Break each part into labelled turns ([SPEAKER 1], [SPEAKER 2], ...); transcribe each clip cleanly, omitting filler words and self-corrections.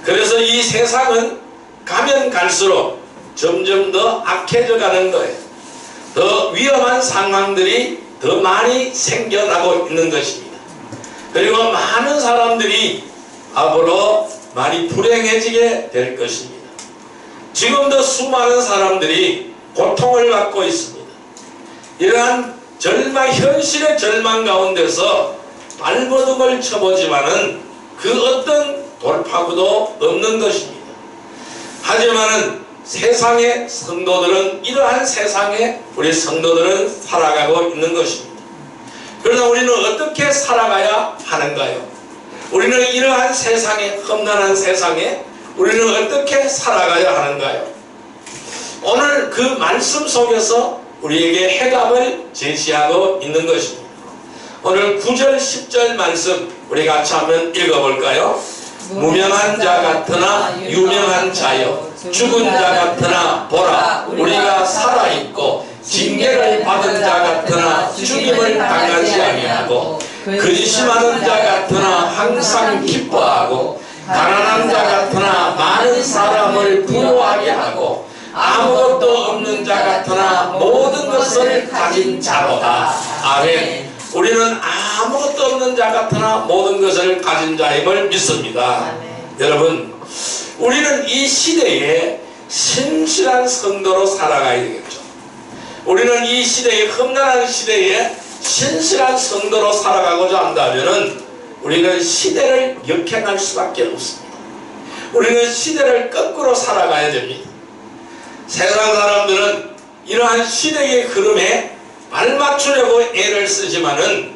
[SPEAKER 1] 그래서 이 세상은 가면 갈수록 점점 더 악해져 가는 거예요. 더 위험한 상황들이 더 많이 생겨나고 있는 것입니다. 그리고 많은 사람들이 앞으로 많이 불행해지게 될 것입니다. 지금도 수많은 사람들이 고통을 받고 있습니다. 이러한 현실의 절망 가운데서 발버둥을 쳐보지만은 그 어떤 돌파구도 없는 것입니다. 하지만은 세상의 성도들은 이러한 세상에 우리 성도들은 살아가고 있는 것입니다. 그러나 우리는 어떻게 살아가야 하는가요? 우리는 이러한 세상에, 험난한 세상에 우리는 어떻게 살아가야 하는가요? 오늘 그 말씀 속에서 우리에게 해답을 제시하고 있는 것입니다. 오늘 9절 10절 말씀 우리 같이 한번 읽어볼까요? 무명한 자 같으나 유명한 자여, 죽은 자 같으나 보라 우리가 살아있고, 징계를 받은 자 같으나 죽임을 당하지 아니하고, 근심하는 자 같으나 항상 기뻐하고, 가난한 자 같으나 많은 사람을 부유하게 하고, 아무것도 없는 자 같으나 모든 것을 가진 자로다. 아멘. 우리는 아무것도 없는 자 같으나 모든 것을 가진 자임을 믿습니다. 여러분, 우리는 이 시대에 신실한 성도로 살아가야 되겠죠. 우리는 이 시대의 험난한 시대에 신실한 성도로 살아가고자 한다면 우리는 시대를 역행할 수밖에 없습니다. 우리는 시대를 거꾸로 살아가야 됩니다. 세상 사람들은 이러한 시대의 흐름에 발맞추려고 애를 쓰지만은,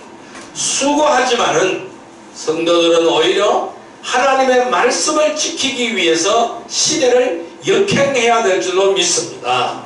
[SPEAKER 1] 수고하지만은 성도들은 오히려 하나님의 말씀을 지키기 위해서 시대를 역행해야 될 줄로 믿습니다.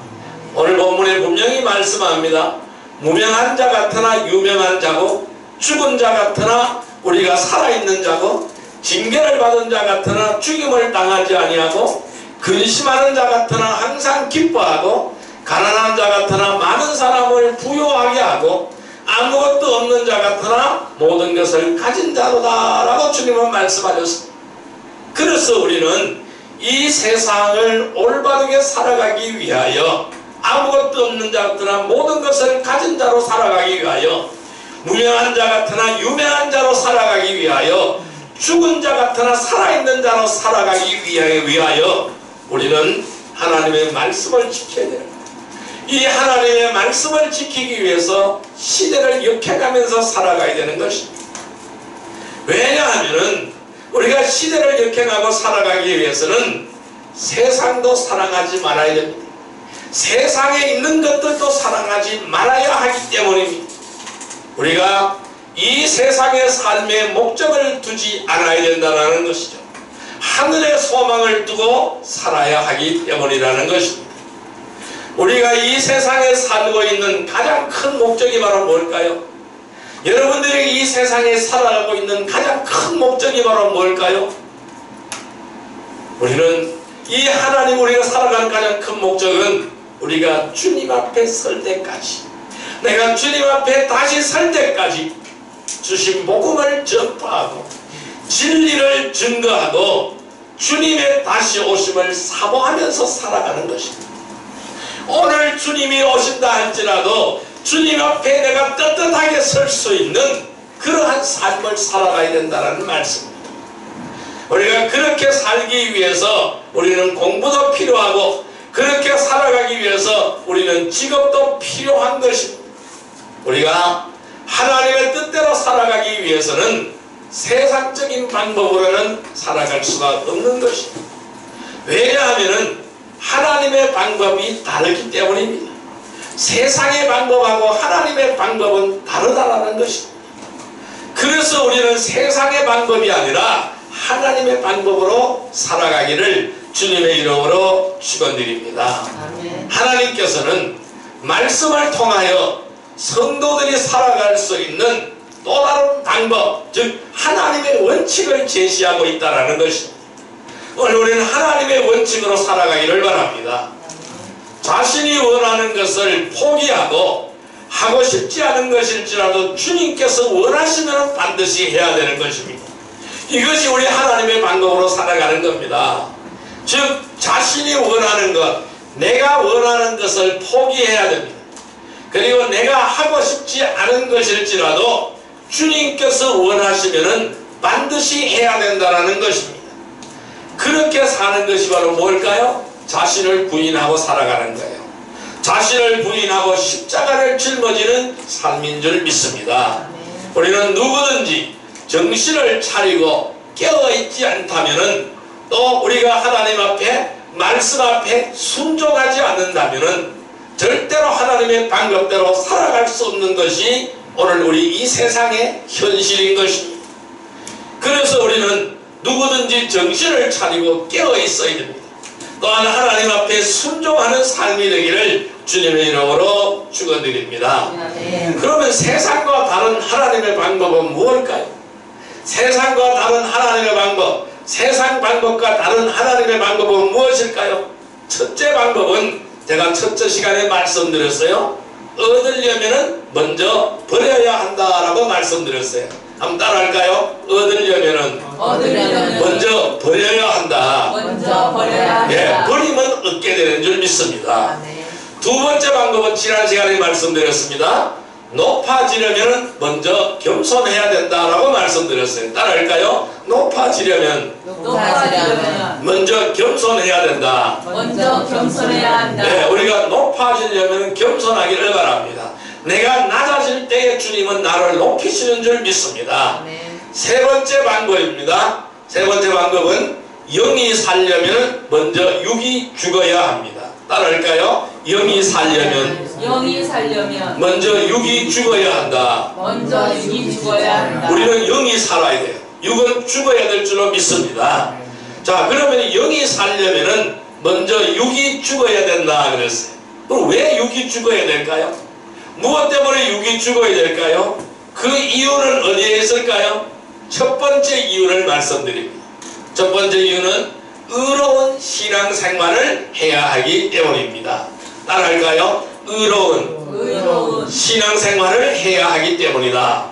[SPEAKER 1] 오늘 본문에 분명히 말씀합니다. 무명한 자 같으나 유명한 자고, 죽은 자 같으나 우리가 살아있는 자고, 징계를 받은 자 같으나 죽임을 당하지 아니하고, 근심하는 자 같으나 항상 기뻐하고, 가난한 자 같으나 많은 사람을 부유하게 하고, 아무것도 없는 자 같으나 모든 것을 가진 자로다 라고 주님은 말씀하셨습니다. 그래서 우리는 이 세상을 올바르게 살아가기 위하여, 아무것도 없는 자 같으나 모든 것을 가진 자로 살아가기 위하여, 무명한 자 같으나 유명한 자로 살아가기 위하여, 죽은 자 같으나 살아있는 자로 살아가기 위하여 우리는 하나님의 말씀을 지켜야 됩니다. 이 하나님의 말씀을 지키기 위해서 시대를 역행하면서 살아가야 되는 것입니다. 왜냐하면 우리가 시대를 역행하고 살아가기 위해서는 세상도 사랑하지 말아야 됩니다. 세상에 있는 것들도 사랑하지 말아야 하기 때문입니다. 우리가 이 세상의 삶의 목적을 두지 않아야 된다는 것이죠. 하늘의 소망을 두고 살아야 하기 때문이라는 것입니다. 우리가 이 세상에 살고 있는 가장 큰 목적이 바로 뭘까요? 여러분들이 이 세상에 살아가고 있는 가장 큰 목적이 바로 뭘까요? 우리는 이 하나님, 우리가 살아가는 가장 큰 목적은 우리가 주님 앞에 설 때까지, 내가 주님 앞에 다시 설 때까지 주신 복음을 전파하고 진리를 증거하고 주님의 다시 오심을 사모하면서 살아가는 것입니다. 오늘 주님이 오신다 할지라도 주님 앞에 내가 떳떳하게 설 수 있는 그러한 삶을 살아가야 된다는 말씀입니다. 우리가 그렇게 살기 위해서 우리는 공부도 필요하고, 그렇게 살아가기 위해서 우리는 직업도 필요한 것입니다. 우리가 하나님의 뜻대로 살아가기 위해서는 세상적인 방법으로는 살아갈 수가 없는 것입니다. 왜냐하면 하나님의 방법이 다르기 때문입니다. 세상의 방법하고 하나님의 방법은 다르다라는 것입니다. 그래서 우리는 세상의 방법이 아니라 하나님의 방법으로 살아가기를 주님의 이름으로 축원드립니다. 하나님께서는 말씀을 통하여 성도들이 살아갈 수 있는 또 다른 방법, 즉 하나님의 원칙을 제시하고 있다는 것입니다. 오늘 우리는 하나님의 원칙으로 살아가기를 바랍니다. 자신이 원하는 것을 포기하고 하고 싶지 않은 것일지라도 주님께서 원하시면 반드시 해야 되는 것입니다. 이것이 우리 하나님의 방법으로 살아가는 겁니다. 즉 자신이 원하는 것, 내가 원하는 것을 포기해야 됩니다. 그리고 내가 하고 싶지 않은 것일지라도 주님께서 원하시면은 반드시 해야 된다는 것입니다. 그렇게 사는 것이 바로 뭘까요? 자신을 부인하고 살아가는 거예요. 자신을 부인하고 십자가를 짊어지는 삶인 줄 믿습니다. 우리는 누구든지 정신을 차리고 깨어있지 않다면은, 또 우리가 하나님 앞에 말씀 앞에 순종하지 않는다면은 절대로 하나님의 방법대로 살아갈 수 없는 것이 오늘 우리 이 세상의 현실인 것입니다. 그래서 우리는 누구든지 정신을 차리고 깨어 있어야 됩니다. 또한 하나님 앞에 순종하는 삶이 되기를 주님의 이름으로 축원드립니다. 그러면 세상과 다른 하나님의 방법은 무엇일까요? 세상과 다른 하나님의 방법, 세상 방법과 다른 하나님의 방법은 무엇일까요? 첫째 방법은 제가 첫째 시간에 말씀드렸어요. 얻으려면 먼저 버려야 한다라고 말씀드렸어요. 한번 따라할까요? 얻으려면 먼저 버려야 한다. 예, 버리면 얻게 되는 줄 믿습니다. 두 번째 방법은 지난 시간에 말씀드렸습니다. 높아지려면 먼저 겸손해야 된다라고 말씀드렸어요. 따라할까요? 높아지려면 먼저 겸손해야 된다. 네, 우리가 높아지려면 겸손하기를 바랍니다. 내가 낮아질 때에 주님은 나를 높이시는 줄 믿습니다. 세 번째 방법입니다. 세 번째 방법은 영이 살려면 먼저 육이 죽어야 합니다. 따라할까요? 영이 살려면 먼저 육이 죽어야 한다. 우리는 영이 살아야 돼요. 육은 죽어야 될 줄로 믿습니다. 자, 그러면 영이 살려면은 먼저 육이 죽어야 된다 그랬어요. 그럼 왜 육이 죽어야 될까요? 무엇 때문에 육이 죽어야 될까요? 그 이유는 어디에 있을까요? 첫 번째 이유를 말씀드립니다. 첫 번째 이유는 의로운 신앙생활을 해야 하기 때문입니다. 따라할까요? 의로운 신앙생활을 해야 하기 때문이다.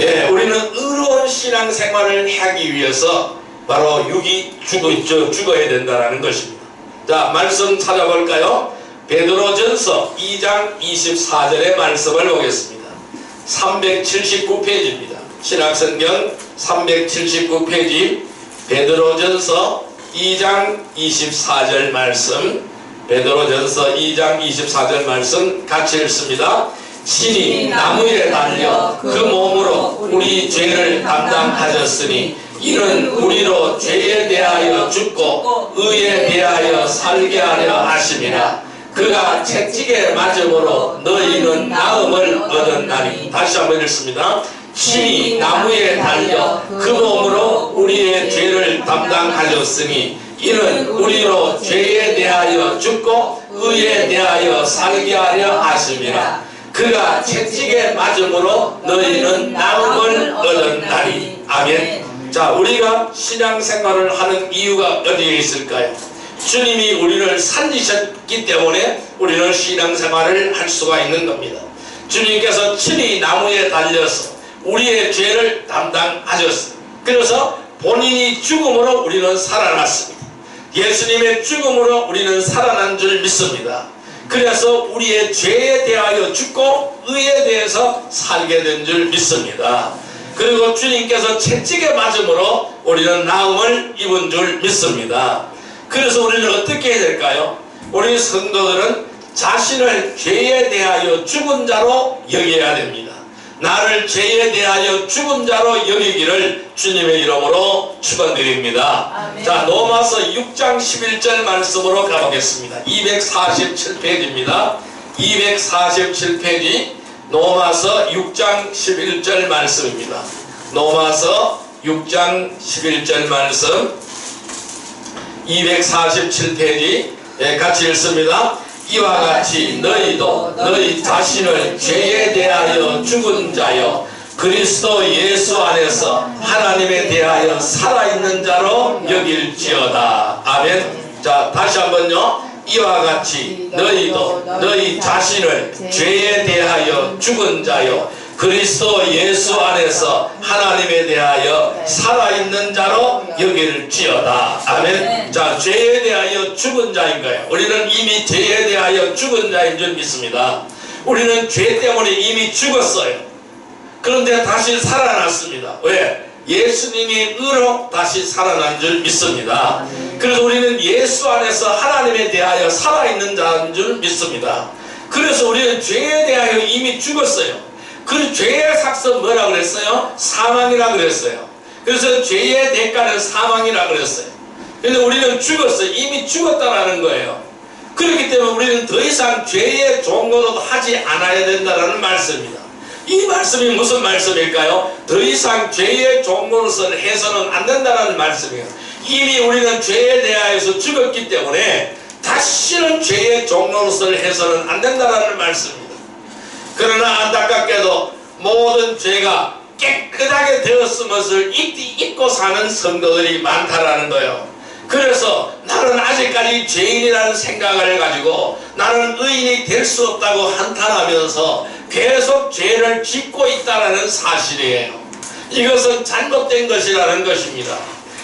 [SPEAKER 1] 예, 우리는 의로운 신앙생활을 하기 위해서 바로 육이 죽어야 된다는 것입니다. 자, 말씀 찾아볼까요? 베드로전서 2장 24절의 말씀을 보겠습니다. 379페이지입니다. 신약성경 379페이지 베드로전서 2장 24절 말씀, 베드로전서 2장 24절 말씀 같이 읽습니다. 신이 나무에 달려 그 몸으로 우리 죄를 담당하셨으니 이는 우리로 죄에 대하여 죽고 의에 대하여 살게 하려 하심이라. 그가 채찍에 맞음으로 너희는 나음을 얻었나니. 다시 한번 읽습니다. 신이 나무에 달려 그 몸으로 우리의 죄를 담당하셨으니 이는 우리로 죄에 대하여 죽고 의에 대하여 살게 하려 하심이라. 그가 채찍에 맞음으로 너희는 나음을 얻었나니. 아멘. 자, 우리가 신앙생활을 하는 이유가 어디에 있을까요? 주님이 우리를 살리셨기 때문에 우리는 신앙생활을 할 수가 있는 겁니다. 주님께서 친히 나무에 달려서 우리의 죄를 담당하셨습니다. 그래서 본인이 죽음으로 우리는 살아났습니다. 예수님의 죽음으로 우리는 살아난 줄 믿습니다. 그래서 우리의 죄에 대하여 죽고 의에 대해서 살게 된 줄 믿습니다. 그리고 주님께서 채찍에 맞음으로 우리는 나음을 입은 줄 믿습니다. 그래서 우리는 어떻게 해야 될까요? 우리 성도들은 자신을 죄에 대하여 죽은 자로 여겨야 됩니다. 나를 죄에 대하여 죽은 자로 여기기를 주님의 이름으로 축원드립니다. 자, 로마서 6장 11절 말씀으로 가보겠습니다. 247페이지입니다. 247페이지 로마서 6장 11절 말씀입니다. 로마서 6장 11절 말씀 247페이지 같이 읽습니다. 이와 같이 너희도 너희 자신을 죄에 대하여 죽은 자여 그리스도 예수 안에서 하나님에 대하여 살아있는 자로 여길지어다. 아멘. 자, 다시 한번요. 이와 같이 너희도 너희 자신을 죄에 대하여 죽은 자여 그리스도 예수 안에서 하나님에 대하여 살아있는 자로 여길지어다. 아멘. 자, 죄에 대하여 죽은 자인 거예요. 우리는 이미 죄에 대하여 죽은 자인 줄 믿습니다. 우리는 죄 때문에 이미 죽었어요. 그런데 다시 살아났습니다. 왜? 예수님이 의로 다시 살아난 줄 믿습니다. 그래서 우리는 예수 안에서 하나님에 대하여 살아있는 자인 줄 믿습니다. 그래서 우리는 죄에 대하여 이미 죽었어요. 그 죄의 삭은 뭐라 그랬어요? 사망이라 그랬어요. 그래서 죄의 대가는 사망이라 그랬어요. 그런데 우리는 죽었어요. 이미 죽었다라는 거예요. 그렇기 때문에 우리는 더 이상 죄의 종노릇 하지 않아야 된다는 말씀입니다. 이 말씀이 무슨 말씀일까요? 더 이상 죄의 종노릇을 해서는 안 된다는 말씀이에요. 이미 우리는 죄에 대하여서 죽었기 때문에 다시는 죄의 종노릇을 해서는 안 된다는 말씀입니다. 그러나 안타깝게도 모든 죄가 깨끗하게 되었음을 잊고 사는 성도들이 많다라는 거예요. 그래서 나는 아직까지 죄인이라는 생각을 가지고 나는 의인이 될 수 없다고 한탄하면서 계속 죄를 짓고 있다는 사실이에요. 이것은 잘못된 것이라는 것입니다.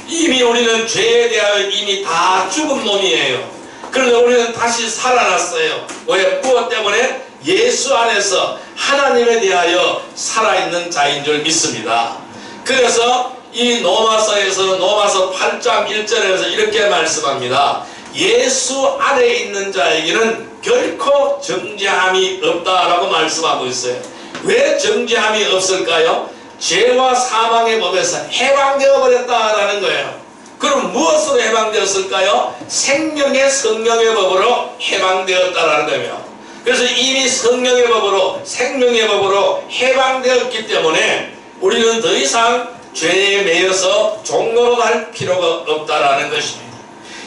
[SPEAKER 1] 이미 우리는 죄에 대하여 이미 다 죽은 놈이에요. 그런데 우리는 다시 살아났어요. 왜? 무엇 때문에? 예수 안에서 하나님에 대하여 살아있는 자인 줄 믿습니다. 그래서 이 로마서에서 로마서 8장 1절에서 이렇게 말씀합니다. 예수 안에 있는 자에게는 결코 정죄함이 없다라고 말씀하고 있어요. 왜 정죄함이 없을까요? 죄와 사망의 법에서 해방되어 버렸다라는 거예요. 그럼 무엇으로 해방되었을까요? 생명의 성령의 법으로 해방되었다라는 거예요. 그래서 이미 성령의 법으로 생명의 법으로 해방되었기 때문에 우리는 더 이상 죄에 매여서 종노릇할 필요가 없다라는 것입니다.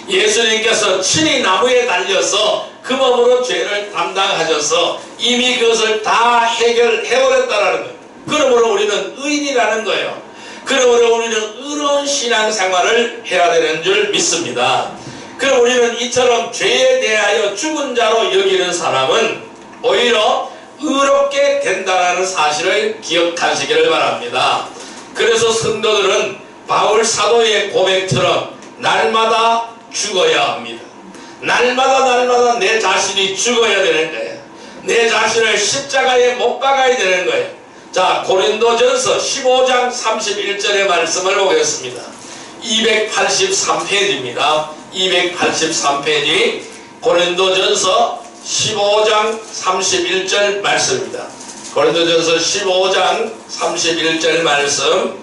[SPEAKER 1] 예수님께서 친히 나무에 달려서 그 몸으로 죄를 담당하셔서 이미 그것을 다 해결해버렸다라는 거예요. 그러므로 우리는 의인이라는 거예요. 그러므로 우리는 의로운 신앙생활을 해야 되는 줄 믿습니다. 그럼 우리는 이처럼 죄에 대하여 죽은 자로 여기는 사람은 오히려 의롭게 된다는 사실을 기억하시기를 바랍니다. 그래서 성도들은 바울 사도의 고백처럼 날마다 죽어야 합니다. 날마다 내 자신이 죽어야 되는 거예요. 내 자신을 십자가에 못 박아야 되는 거예요. 자, 고린도전서 15장 31절의 말씀을 보겠습니다. 283페이지입니다. 283페이지 고린도전서 15장 31절 말씀입니다. 고린도전서 15장 31절 말씀,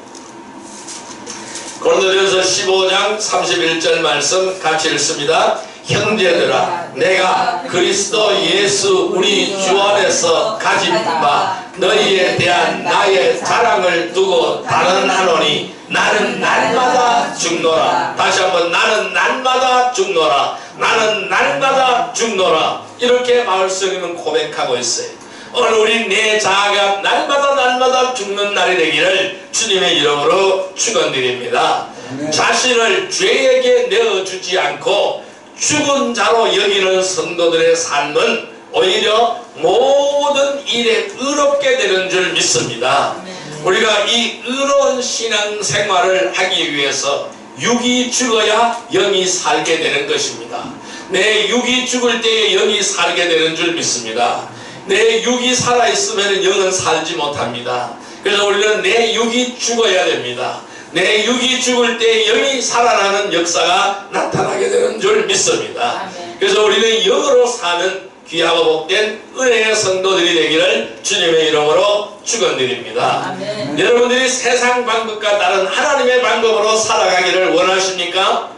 [SPEAKER 1] 고린도전서 15장 31절 말씀 같이 읽습니다. 형제들아, 내가 그리스도 예수 우리 주 안에서 가진 바 너희에 대한 나의 자랑을 두고 단언하노니 나는 날마다 죽노라. 다시 한번, 나는 날마다 죽노라. 나는 날마다 죽노라. 이렇게 바울성님은 고백하고 있어요. 오늘 우리 내 자아가 날마다 죽는 날이 되기를 주님의 이름으로 축원드립니다. 자신을 죄에게 내어주지 않고 죽은 자로 여기는 성도들의 삶은 오히려 모든 일에 의롭게 되는 줄 믿습니다. 우리가 이 의로운 신앙생활을 하기 위해서 육이 죽어야 영이 살게 되는 것입니다. 내 육이 죽을 때에 영이 살게 되는 줄 믿습니다. 내 육이 살아있으면 영은 살지 못합니다. 그래서 우리는 내 육이 죽어야 됩니다. 내 육이 죽을 때 영이 살아나는 역사가 나타나게 되는 줄 믿습니다. 그래서 우리는 영으로 사는 귀하고 복된 은혜의 성도들이 되기를 주님의 이름으로 축원드립니다. 여러분들이 세상 방법과 다른 하나님의 방법으로 살아가기를 원하십니까?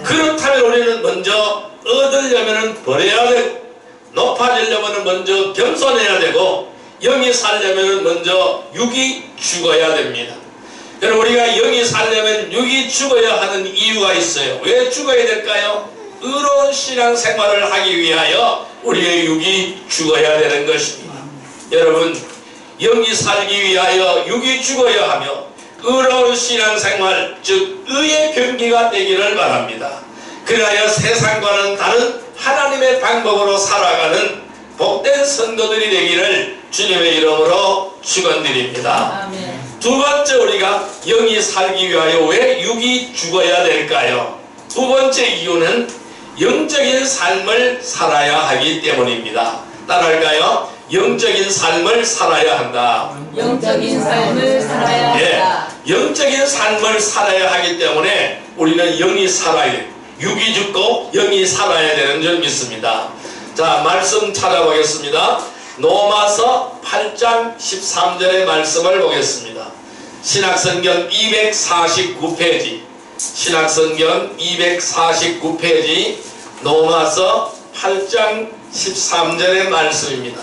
[SPEAKER 1] 그렇다면 우리는 먼저 얻으려면 버려야 되고, 높아지려면 먼저 겸손해야 되고, 영이 살려면 먼저 육이 죽어야 됩니다. 여러분, 우리가 영이 살려면 육이 죽어야 하는 이유가 있어요. 왜 죽어야 될까요? 의로운 신앙생활을 하기 위하여 우리의 육이 죽어야 되는 것입니다. 여러분, 영이 살기 위하여 육이 죽어야 하며 의로운 신앙생활, 즉 의의 경기가 되기를 바랍니다. 그리하여 세상과는 다른 하나님의 방법으로 살아가는 복된 성도들이 되기를 주님의 이름으로 축원드립니다.
[SPEAKER 2] 아멘.
[SPEAKER 1] 두 번째, 우리가 영이 살기 위하여 왜 육이 죽어야 될까요? 두 번째 이유는 영적인 삶을 살아야 하기 때문입니다. 따라할까요? 영적인 삶을 살아야 한다.
[SPEAKER 2] 영적인 삶을 살아야 한다.
[SPEAKER 1] 영적인 삶을 살아야 하기 때문에 우리는 영이 살아야 돼. 육이 죽고 영이 살아야 되는 줄 믿습니다. 자, 말씀 찾아보겠습니다. 로마서 8장 13절의 말씀을 보겠습니다. 신약성경 249페이지, 신약성경 249페이지, 로마서 8장 13절의 말씀입니다.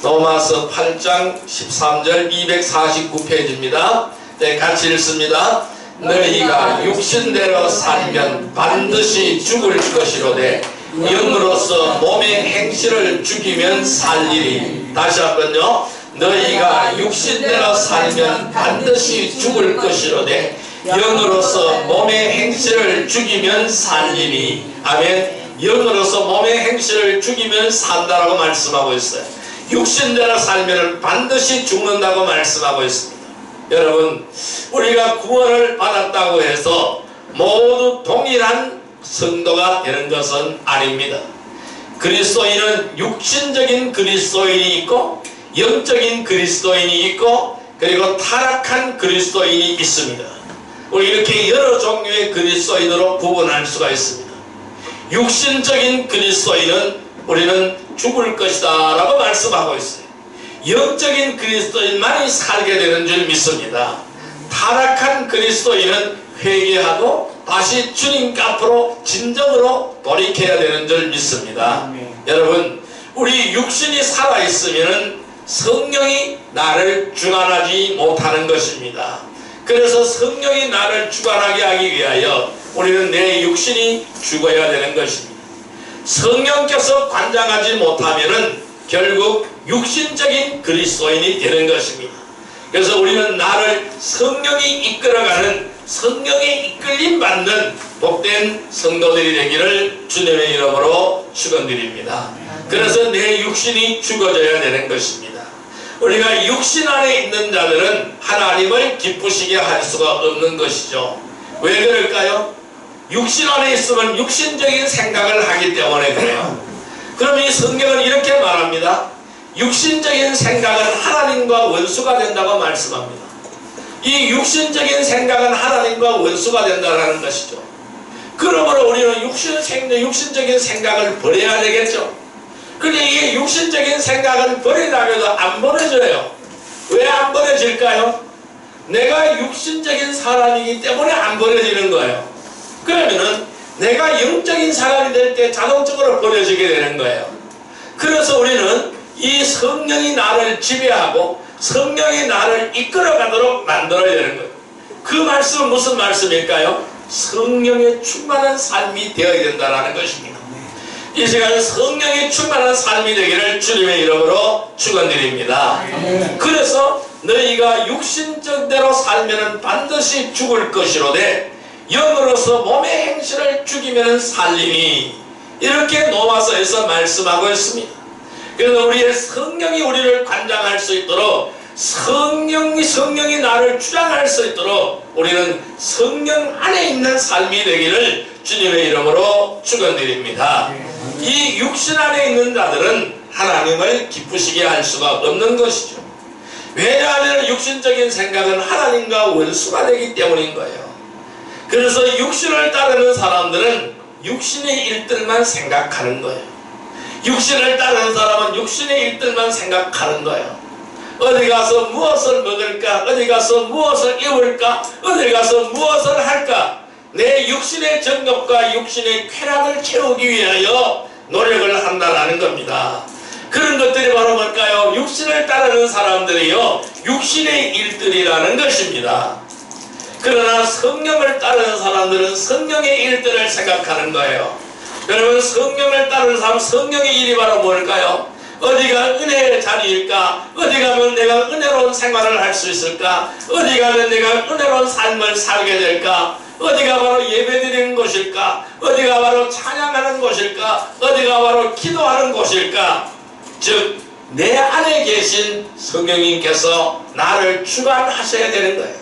[SPEAKER 1] 로마서 8장 13절 249페이지입니다. 네, 같이 읽습니다. 너희가 육신대로 살면 반드시 죽을 것이로되 영으로서 몸의 행실을 죽이면 살리리. 다시 한번요. 너희가 육신대로 살면 반드시 죽을 것이로되 영으로서 몸의 행실을 죽이면 살리니. 아멘. 영으로서 몸의 행실을 죽이면 산다라고 말씀하고 있어요. 육신대로 살면 반드시 죽는다고 말씀하고 있습니다. 여러분, 우리가 구원을 받았다고 해서 모두 동일한 성도가 되는 것은 아닙니다. 그리스도인은 육신적인 그리스도인이 있고 영적인 그리스도인이 있고 그리고 타락한 그리스도인이 있습니다. 우리 이렇게 여러 종류의 그리스도인으로 구분할 수가 있습니다. 육신적인 그리스도인은 우리는 죽을 것이다 라고 말씀하고 있어요. 영적인 그리스도인만이 살게 되는 줄 믿습니다. 타락한 그리스도인은 회개하고 다시 주님 앞으로 진정으로 돌이켜야 되는 줄 믿습니다. 여러분, 우리 육신이 살아있으면 성령이 나를 주관하지 못하는 것입니다. 그래서 성령이 나를 주관하게 하기 위하여 우리는 내 육신이 죽어야 되는 것입니다. 성령께서 관장하지 못하면 결국 육신적인 그리스도인이 되는 것입니다. 그래서 우리는 나를 성령이 이끌어가는, 성령의 이끌림 받는 복된 성도들이 되기를 주님의 이름으로 축원드립니다. 그래서 내 육신이 죽어져야 되는 것입니다. 우리가 육신 안에 있는 자들은 하나님을 기쁘시게 할 수가 없는 것이죠. 왜 그럴까요? 육신 안에 있으면 육신적인 생각을 하기 때문에 그래요. 그럼 이 성경은 이렇게 말합니다. 육신적인 생각은 하나님과 원수가 된다고 말씀합니다. 이 육신적인 생각은 하나님과 원수가 된다는 것이죠. 그러므로 우리는 육신적인 생각을 버려야 되겠죠. 그런데 이게 육신적인 생각은 버리라고 해도 안 버려져요. 왜 안 버려질까요? 내가 육신적인 사람이기 때문에 안 버려지는 거예요. 그러면은 내가 영적인 사람이 될 때 자동적으로 버려지게 되는 거예요. 그래서 우리는 이 성령이 나를 지배하고 성령이 나를 이끌어가도록 만들어야 되는 거예요. 그 말씀은 무슨 말씀일까요? 성령에 충만한 삶이 되어야 된다는 것입니다. 이 시간 성령에 충만한 삶이 되기를 주님의 이름으로 축원드립니다. 그래서 너희가 육신적대로 살면 반드시 죽을 것이로되 영으로서 몸의 행실을 죽이면 살리니. 이렇게 로마서에서 말씀하고 있습니다. 그래서 우리의 성령이 우리를 관장할 수 있도록 성령이 나를 주장할 수 있도록 우리는 성령 안에 있는 삶이 되기를 주님의 이름으로 축원드립니다. 이 육신 안에 있는 자들은 하나님을 기쁘시게 할 수가 없는 것이죠. 왜냐하면 육신적인 생각은 하나님과 원수가 되기 때문인 거예요. 그래서 육신을 따르는 사람들은 육신의 일들만 생각하는 거예요. 육신을 따르는 사람은 육신의 일들만 생각하는 거예요. 어디 가서 무엇을 먹을까? 어디 가서 무엇을 입을까? 어디 가서 무엇을 할까? 내 육신의 정욕과 육신의 쾌락을 채우기 위하여 노력을 한다는 겁니다. 그런 것들이 바로 뭘까요? 육신을 따르는 사람들이요, 육신의 일들이라는 것입니다. 그러나 성령을 따르는 사람들은 성령의 일들을 생각하는 거예요. 여러분, 성령을 따르는 사람, 성령의 일이 바로 뭘까요? 어디가 은혜의 자리일까? 어디 가면 내가 은혜로운 생활을 할 수 있을까? 어디 가면 내가 은혜로운 삶을 살게 될까? 어디가 바로 예배드리는 곳일까? 어디가 바로 찬양하는 곳일까? 어디가 바로 기도하는 곳일까? 즉 내 안에 계신 성령님께서 나를 주관하셔야 되는 거예요.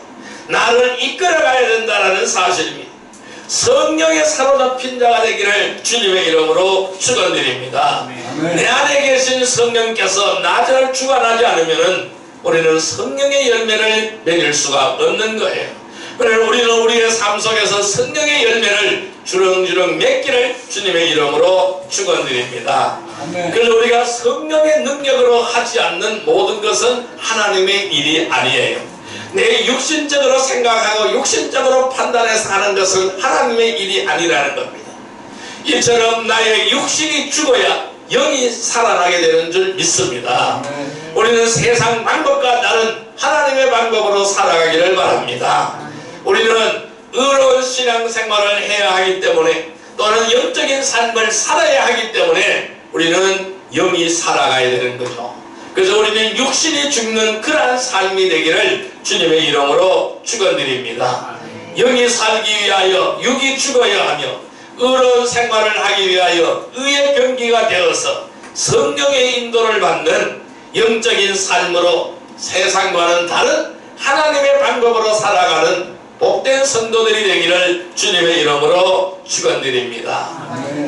[SPEAKER 1] 나를 이끌어가야 된다는 사실입니다. 성령에 사로잡힌 자가 되기를 주님의 이름으로 축원드립니다. 내 안에 계신 성령께서 나를 주관하지 않으면 우리는 성령의 열매를 맺을 수가 없는 거예요. 그래서 우리는 우리의 삶 속에서 성령의 열매를 주렁주렁 맺기를 주님의 이름으로 축원드립니다. 그래서 우리가 성령의 능력으로 하지 않는 모든 것은 하나님의 일이 아니에요. 내 육신적으로 생각하고 육신적으로 판단해서 하는 것은 하나님의 일이 아니라는 겁니다. 이처럼 나의 육신이 죽어야 영이 살아나게 되는 줄 믿습니다. 우리는 세상 방법과 다른 하나님의 방법으로 살아가기를 바랍니다. 우리는 의로운 신앙생활을 해야 하기 때문에 또는 영적인 삶을 살아야 하기 때문에 우리는 영이 살아가야 되는 거죠. 그래서 우리는 육신이 죽는 그러한 삶이 되기를 주님의 이름으로 축원드립니다. 영이 살기 위하여 육이 죽어야 하며 의로운 생활을 하기 위하여 의의 경기가 되어서 성령의 인도를 받는 영적인 삶으로 세상과는 다른 하나님의 방법으로 살아가는 복된 성도들이 되기를 주님의 이름으로 축원드립니다.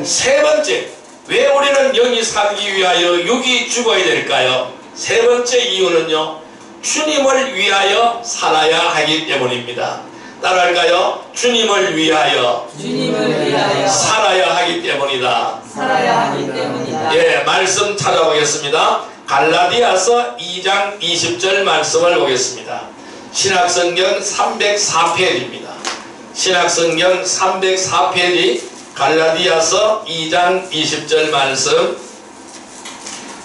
[SPEAKER 1] 세 번째, 왜 우리는 영이 살기 위하여 육이 죽어야 될까요? 세 번째 이유는요, 주님을 위하여 살아야 하기 때문입니다. 따라할까요? 주님을 위하여 살아야 하기 때문이다. 예, 말씀 찾아보겠습니다. 갈라디아서 2장 20절 말씀을 보겠습니다. 신약성경 304페이지입니다. 신약성경 304페이지 갈라디아서 2장 20절 말씀,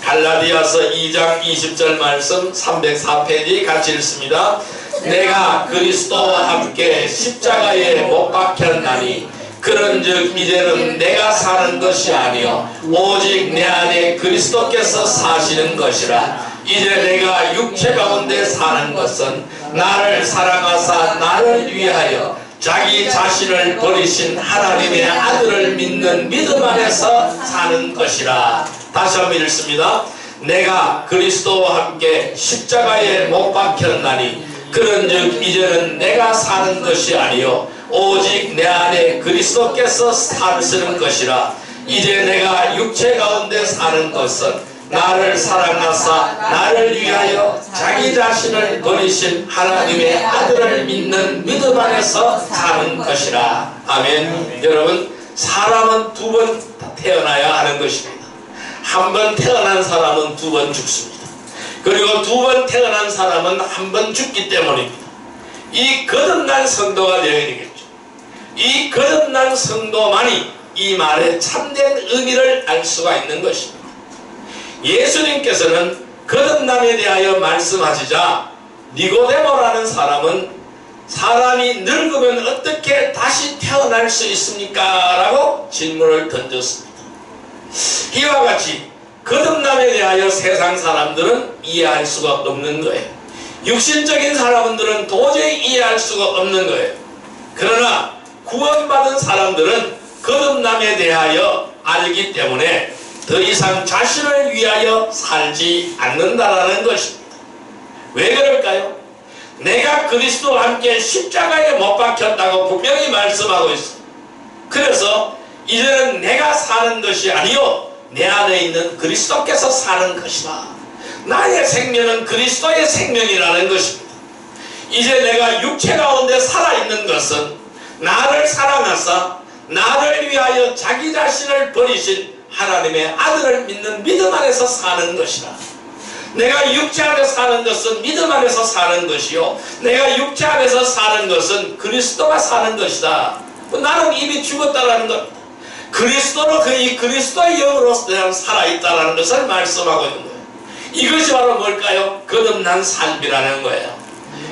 [SPEAKER 1] 갈라디아서 2장 20절 말씀 304페이지 같이 읽습니다. 내가 그리스도와 함께 십자가에 못 박혔나니 그런즉 이제는 내가 사는 것이 아니요 오직 내 안에 그리스도께서 사시는 것이라. 이제 내가 육체 가운데 사는 것은 나를 사랑하사 나를 위하여 자기 자신을 버리신 하나님의 아들을 믿는 믿음 안에서 사는 것이라. 다시 한번 읽습니다. 내가 그리스도와 함께 십자가에 못 박혔나니 그런즉 이제는 내가 사는 것이 아니요 오직 내 안에 그리스도께서 사시는 것이라. 이제 내가 육체 가운데 사는 것은 나를 사랑하사 나를 위하여 자기 자신을 버리신 하나님의 아들을 믿는 믿음 안에서 사는 것이라. 아멘. 여러분, 사람은 두 번 태어나야 하는 것입니다. 한 번 태어난 사람은 두 번 죽습니다. 그리고 두 번 태어난 사람은 한 번 죽기 때문입니다. 이 거듭난 성도가 되어야 되겠죠. 이 거듭난 성도만이 이 말의 참된 의미를 알 수가 있는 것입니다. 예수님께서는 거듭남에 대하여 말씀하시자 니고데모라는 사람은 사람이 늙으면 어떻게 다시 태어날 수 있습니까? 라고 질문을 던졌습니다. 이와 같이 거듭남에 대하여 세상 사람들은 이해할 수가 없는 거예요. 육신적인 사람들은 도저히 이해할 수가 없는 거예요. 그러나 구원받은 사람들은 거듭남에 대하여 알기 때문에 더 이상 자신을 위하여 살지 않는다라는 것입니다. 왜 그럴까요? 내가 그리스도와 함께 십자가에 못 박혔다고 분명히 말씀하고 있습니다. 그래서 이제는 내가 사는 것이 아니요 내 안에 있는 그리스도께서 사는 것이다. 나의 생명은 그리스도의 생명이라는 것입니다. 이제 내가 육체 가운데 살아있는 것은 나를 사랑하사 나를 위하여 자기 자신을 버리신 하나님의 아들을 믿는 믿음 안에서 사는 것이라. 내가 육체 안에 사는 것은 믿음 안에서 사는 것이요 내가 육체 안에서 사는 것은 그리스도가 사는 것이다. 나는 이미 죽었다라는 겁니다. 그리스도로 이 그리스도의 영으로 살아있다라는 것을 말씀하고 있는 거예요. 이것이 바로 뭘까요? 거듭난 삶이라는 거예요.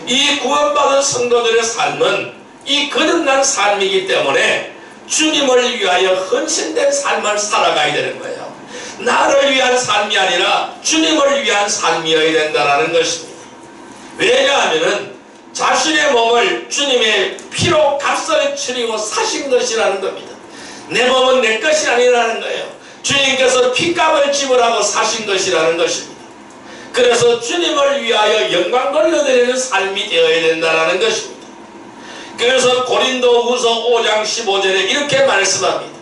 [SPEAKER 1] 이 구원받은 성도들의 삶은 이 거듭난 삶이기 때문에 주님을 위하여 헌신된 삶을 살아가야 되는 거예요. 나를 위한 삶이 아니라 주님을 위한 삶이어야 된다는 것입니다. 왜냐하면 자신의 몸을 주님의 피로 값을 치르고 사신 것이라는 겁니다. 내 몸은 내 것이 아니라는 거예요. 주님께서 피값을 지불하고 사신 것이라는 것입니다. 그래서 주님을 위하여 영광 돌려드리는 삶이 되어야 된다는 것입니다. 그래서 고린도후서 5장 15절에 이렇게 말씀합니다.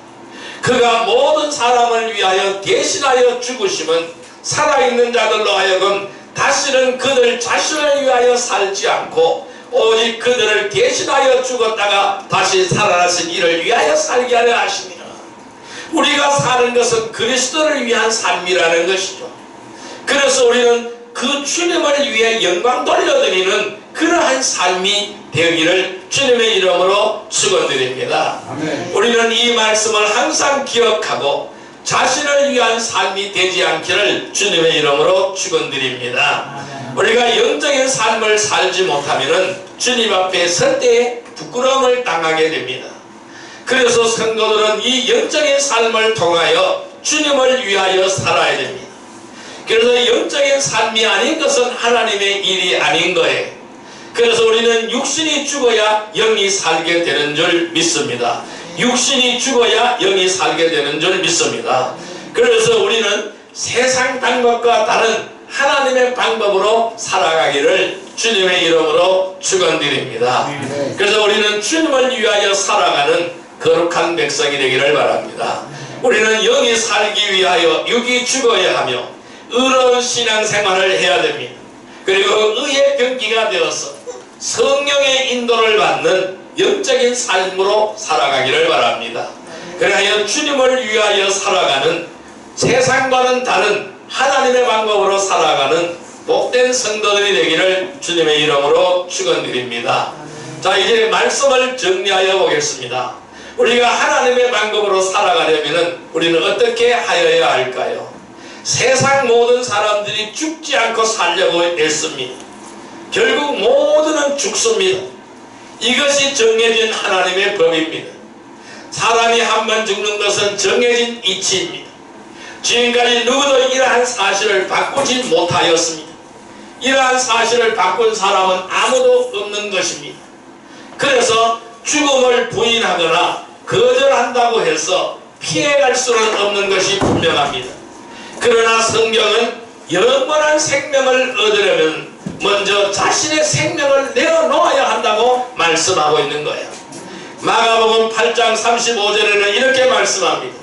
[SPEAKER 1] 그가 모든 사람을 위하여 대신하여 죽으심은 살아있는 자들로 하여금 다시는 그들 자신을 위하여 살지 않고 오직 그들을 대신하여 죽었다가 다시 살아나신 이를 위하여 살게 하려 하십니다. 우리가 사는 것은 그리스도를 위한 삶이라는 것이죠. 그래서 우리는 그 주님을 위해 영광 돌려드리는 그러한 삶이 되기를 주님의 이름으로 축원드립니다. 우리는 이 말씀을 항상 기억하고 자신을 위한 삶이 되지 않기를 주님의 이름으로 축원드립니다. 우리가 영적인 삶을 살지 못하면 주님 앞에 설 때에 부끄러움을 당하게 됩니다. 그래서 성도들은 이 영적인 삶을 통하여 주님을 위하여 살아야 됩니다. 그래서 영적인 삶이 아닌 것은 하나님의 일이 아닌 거예요. 그래서 우리는 육신이 죽어야 영이 살게 되는 줄 믿습니다. 육신이 죽어야 영이 살게 되는 줄 믿습니다. 그래서 우리는 세상 방법과 다른 하나님의 방법으로 살아가기를 주님의 이름으로 축원드립니다. 그래서 우리는 주님을 위하여 살아가는 거룩한 백성이 되기를 바랍니다. 우리는 영이 살기 위하여 육이 죽어야 하며 의로운 신앙생활을 해야 됩니다. 그리고 의의 병기가 되어서 성령의 인도를 받는 영적인 삶으로 살아가기를 바랍니다. 그리하여 주님을 위하여 살아가는 세상과는 다른 하나님의 방법으로 살아가는 복된 성도들이 되기를 주님의 이름으로 축원드립니다. 자, 이제 말씀을 정리하여 보겠습니다. 우리가 하나님의 방법으로 살아가려면 우리는 어떻게 하여야 할까요? 세상 모든 사람들이 죽지 않고 살려고 애씁니다. 결국 모두는 죽습니다. 이것이 정해진 하나님의 법입니다. 사람이 한 번 죽는 것은 정해진 이치입니다. 지금까지 누구도 이러한 사실을 바꾸지 못하였습니다. 이러한 사실을 바꾼 사람은 아무도 없는 것입니다. 그래서 죽음을 부인하거나 거절한다고 해서 피해갈 수는 없는 것이 분명합니다. 그러나 성경은 영원한 생명을 얻으려면 먼저 자신의 생명을 내어놓아야 한다고 말씀하고 있는 거예요. 마가복음 8장 35절에는 이렇게 말씀합니다.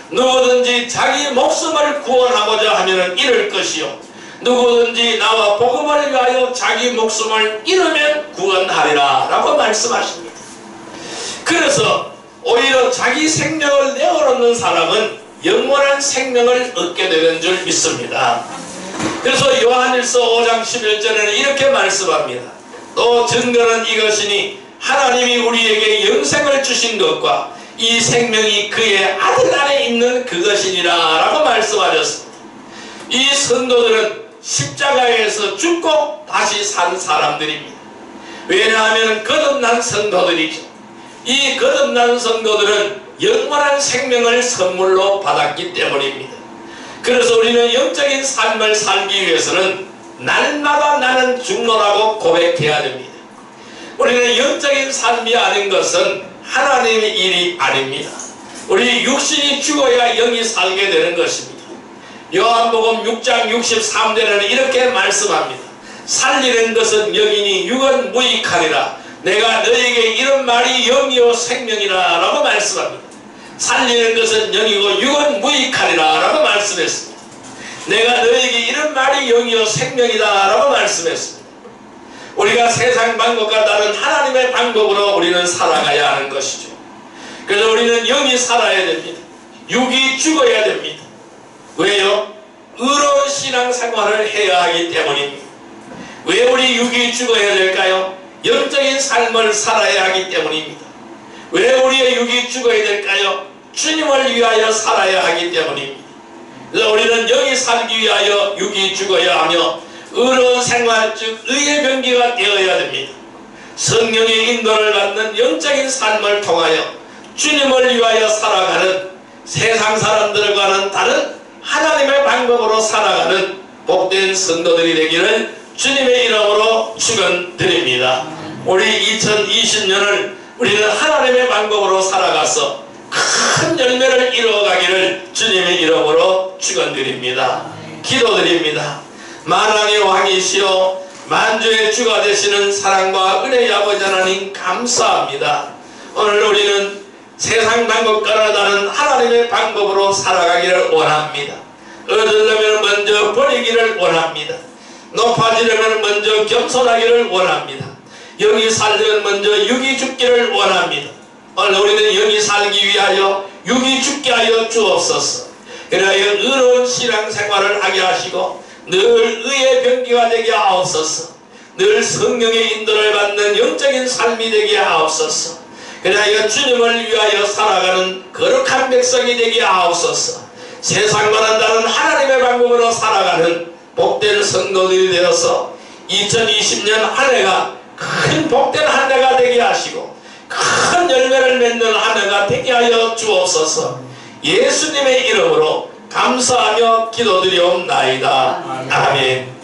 [SPEAKER 1] 누구든지 자기 목숨을 구원하고자 하면 잃을 것이요 누구든지 나와 복음을 위하여 자기 목숨을 잃으면 구원하리라 라고 말씀하십니다. 그래서 오히려 자기 생명을 내어놓는 사람은 영원한 생명을 얻게 되는 줄 믿습니다. 그래서 요한일서 5장 11절에는 이렇게 말씀합니다. 또 증거는 이것이니 하나님이 우리에게 영생을 주신 것과 이 생명이 그의 아들 안에 있는 그것이니라 라고 말씀하셨습니다. 이 성도들은 십자가에서 죽고 다시 산 사람들입니다. 왜냐하면 거듭난 성도들이죠. 이 거듭난 성도들은 영원한 생명을 선물로 받았기 때문입니다. 그래서 우리는 영적인 삶을 살기 위해서는 날마다 나는 죽노라고 고백해야 됩니다. 우리는 영적인 삶이 아닌 것은 하나님의 일이 아닙니다. 우리 육신이 죽어야 영이 살게 되는 것입니다. 요한복음 6장 63절에는 이렇게 말씀합니다. 살리는 것은 영이니 육은 무익하니라. 내가 너에게 이런 말이 영이요 생명이라 라고 말씀합니다. 살리는 것은 영이고 육은 무익하리라 라고 말씀했습니다. 내가 너에게 이런 말이 영이요 생명이다 라고 말씀했습니다. 우리가 세상 방법과 다른 하나님의 방법으로 우리는 살아가야 하는 것이죠. 그래서 우리는 영이 살아야 됩니다. 육이 죽어야 됩니다. 왜요? 의로운 신앙생활을 해야 하기 때문입니다. 왜 우리 육이 죽어야 될까요? 영적인 삶을 살아야 하기 때문입니다. 왜 우리의 육이 죽어야 될까요? 주님을 위하여 살아야 하기 때문입니다. 그래서 우리는 영이 살기 위하여 육이 죽어야 하며 의로운 생활 즉 의의 병기가 되어야 됩니다. 성령의 인도를 받는 영적인 삶을 통하여 주님을 위하여 살아가는 세상 사람들과는 다른 하나님의 방법으로 살아가는 복된 성도들이 되기를 주님의 이름으로 축원드립니다. 우리 2020년을 우리는 하나님의 방법으로 살아가서 큰 열매를 이루어가기를 주님의 이름으로 축원드립니다. 기도드립니다. 만왕의 왕이시여 만주의 주가 되시는 사랑과 은혜의 아버지 하나님 감사합니다. 오늘 우리는 세상 방법과는 다른 하나님의 방법으로 살아가기를 원합니다. 얻으려면 먼저 버리기를 원합니다. 높아지려면 먼저 겸손하기를 원합니다. 여기 살려면 먼저 육이 죽기를 원합니다. 오늘 우리는 여기 살기 위하여 육이 죽게 하여 주옵소서. 그래야 의로운 신앙생활을 하게 하시고 늘 의의 병기가 되게 하옵소서. 늘 성령의 인도를 받는 영적인 삶이 되게 하옵소서. 그래야 주님을 위하여 살아가는 거룩한 백성이 되게 하옵소서. 세상과는 다른 하나님의 방법으로 살아가는 복된 성도들이 되어서 2020년 한 해가 큰 복된 한 해가 되게 하시고 큰 열매를 맺는 한 해가 되게 하여 주옵소서. 예수님의 이름으로 감사하며 기도드리옵나이다. 아멘.